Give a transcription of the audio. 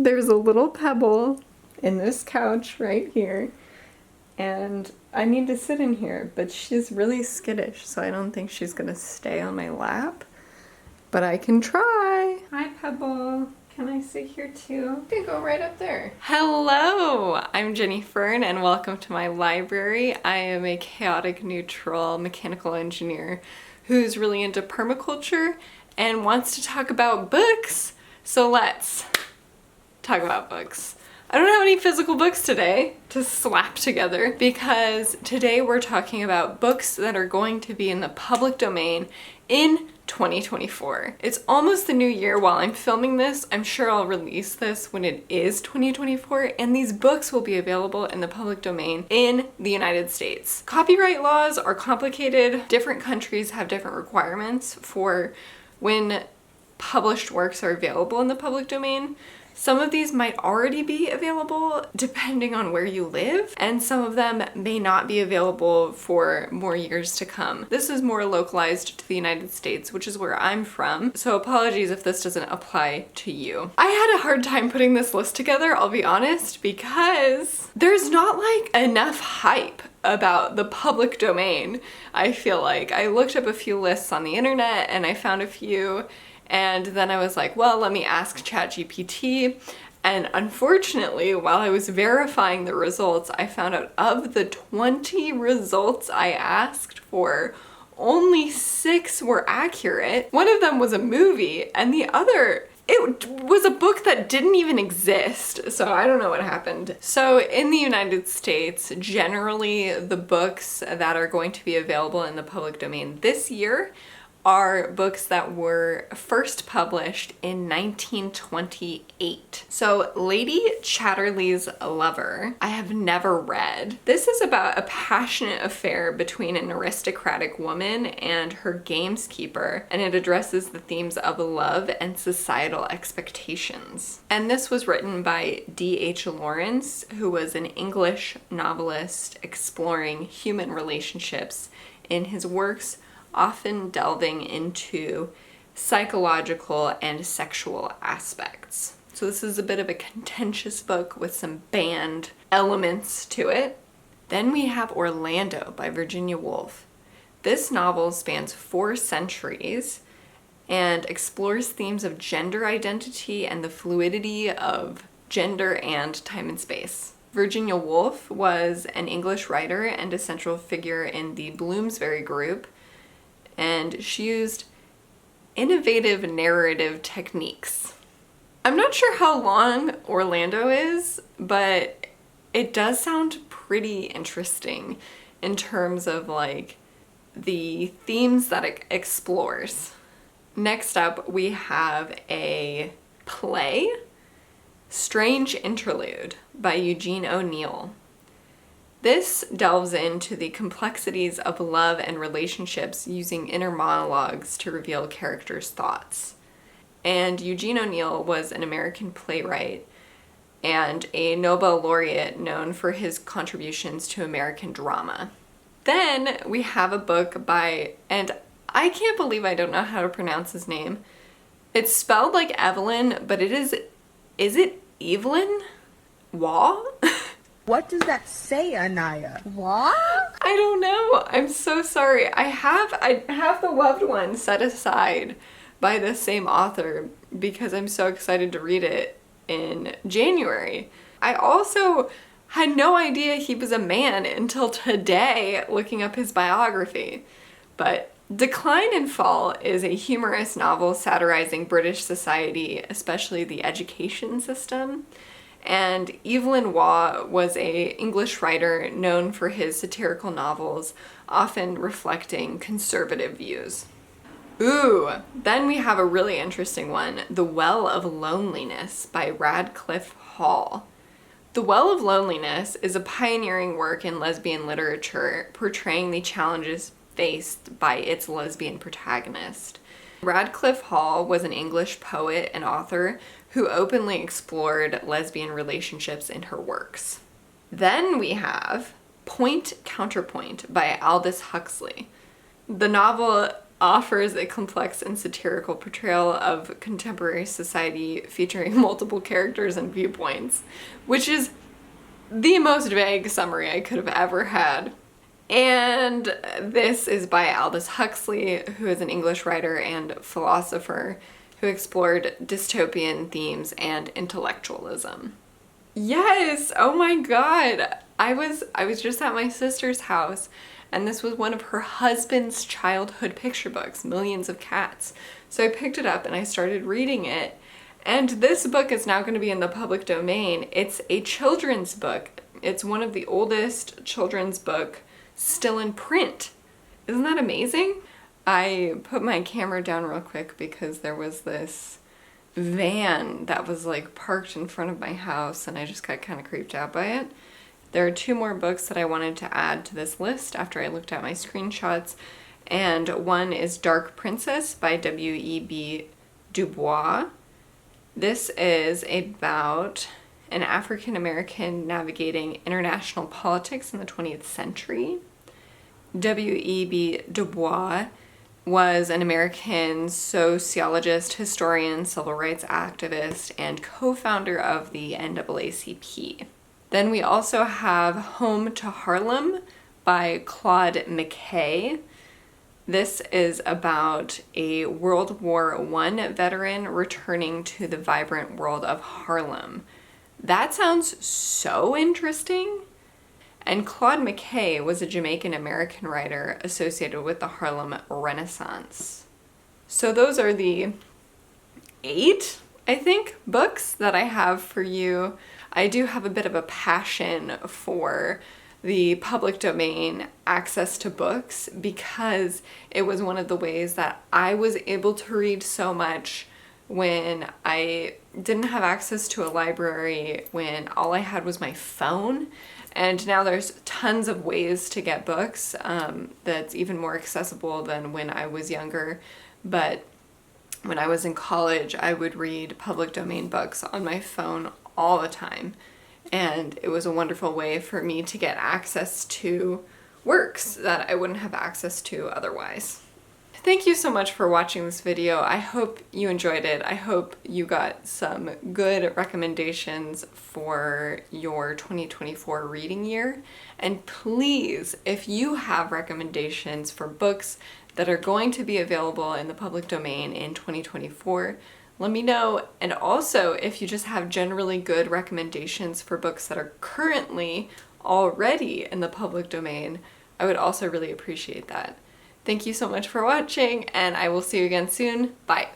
There's a little pebble in this couch right here, and I need to sit in here, but she's really skittish, so I don't think she's gonna stay on my lap, but I can try. Hi, Pebble. Can I sit here too? You can go right up there. Hello, I'm Jenny Fern and welcome to my library. I am a chaotic neutral mechanical engineer who's really into permaculture and wants to talk about books. So let's talk about books. I don't have any physical books today to slap together because today we're talking about books that are going to be in the public domain in 2024. It's almost the new year while I'm filming this. I'm sure I'll release this when it is 2024, and these books will be available in the public domain in the United States. Copyright laws are complicated. Different countries have different requirements for when published works are available in the public domain. Some of these might already be available depending on where you live, and some of them may not be available for more years to come. This is more localized to the United States, which is where I'm from, so apologies if this doesn't apply to you. I had a hard time putting this list together, I'll be honest, because there's not like enough hype about the public domain, I feel like. I looked up a few lists on the internet and I found a few, and then I was like, well, let me ask ChatGPT. And unfortunately, while I was verifying the results, I found out of the 20 results I asked for, only 6 were accurate. One of them was a movie, and the other, it was a book that didn't even exist. So I don't know what happened. So in the United States, generally the books that are going to be available in the public domain this year are books that were first published in 1928. So Lady Chatterley's Lover, I have never read. This is about a passionate affair between an aristocratic woman and her gameskeeper, and it addresses the themes of love and societal expectations. And this was written by D.H. Lawrence, who was an English novelist exploring human relationships in his works, often delving into psychological and sexual aspects. So this is a bit of a contentious book with some banned elements to it. Then we have Orlando by Virginia Woolf. This novel spans 4 centuries and explores themes of gender identity and the fluidity of gender and time and space. Virginia Woolf was an English writer and a central figure in the Bloomsbury Group, and she used innovative narrative techniques. I'm not sure how long Orlando is, but it does sound pretty interesting in terms of like the themes that it explores. Next up, we have a play, Strange Interlude by Eugene O'Neill. This delves into the complexities of love and relationships using inner monologues to reveal characters' thoughts. And Eugene O'Neill was an American playwright and a Nobel laureate known for his contributions to American drama. Then we have a book by, and I can't believe I don't know how to pronounce his name. It's spelled like Evelyn, but is it Evelyn Bois? What does that say, Anaya? What? I don't know. I'm so sorry. I have The Loved One set aside by the same author because I'm so excited to read it in January. I also had no idea he was a man until today, looking up his biography. But Decline and Fall is a humorous novel satirizing British society, especially the education system. And Evelyn Waugh was an English writer known for his satirical novels, often reflecting conservative views. Ooh, then we have a really interesting one, The Well of Loneliness by Radcliffe Hall. The Well of Loneliness is a pioneering work in lesbian literature, portraying the challenges faced by its lesbian protagonist. Radcliffe Hall was an English poet and author who openly explored lesbian relationships in her works. Then we have Counterpoint by Aldous Huxley. The novel offers a complex and satirical portrayal of contemporary society featuring multiple characters and viewpoints, which is the most vague summary I could have ever had. And this is by Aldous Huxley, who is an English writer and philosopher who explored dystopian themes and intellectualism. Yes, oh my god. I was just at my sister's house, and this was one of her husband's childhood picture books, Millions of Cats. So I picked it up and I started reading it. And this book is now going to be in the public domain. It's a children's book. It's one of the oldest children's book still in print. Isn't that amazing? I put my camera down real quick because there was this van that was like parked in front of my house and I just got kind of creeped out by it. There are 2 more books that I wanted to add to this list after I looked at my screenshots, and one is Dark Princess by W.E.B. Du Bois. This is about an African American navigating international politics in the 20th century. W.E.B. Du Bois was an American sociologist, historian, civil rights activist, and co-founder of the NAACP. Then we also have Home to Harlem by Claude McKay. This is about a World War I veteran returning to the vibrant world of Harlem. That sounds so interesting. And Claude McKay was a Jamaican-American writer associated with the Harlem Renaissance. So those are the 8, I think, books that I have for you. I do have a bit of a passion for the public domain access to books because it was one of the ways that I was able to read so much when I didn't have access to a library, when all I had was my phone. And now there's tons of ways to get books that's even more accessible than when I was younger. But when I was in college, I would read public domain books on my phone all the time. And it was a wonderful way for me to get access to works that I wouldn't have access to otherwise. Thank you so much for watching this video. I hope you enjoyed it. I hope you got some good recommendations for your 2024 reading year. And please, if you have recommendations for books that are going to be available in the public domain in 2024, let me know. And also, if you just have generally good recommendations for books that are currently already in the public domain, I would also really appreciate that. Thank you so much for watching, and I will see you again soon. Bye.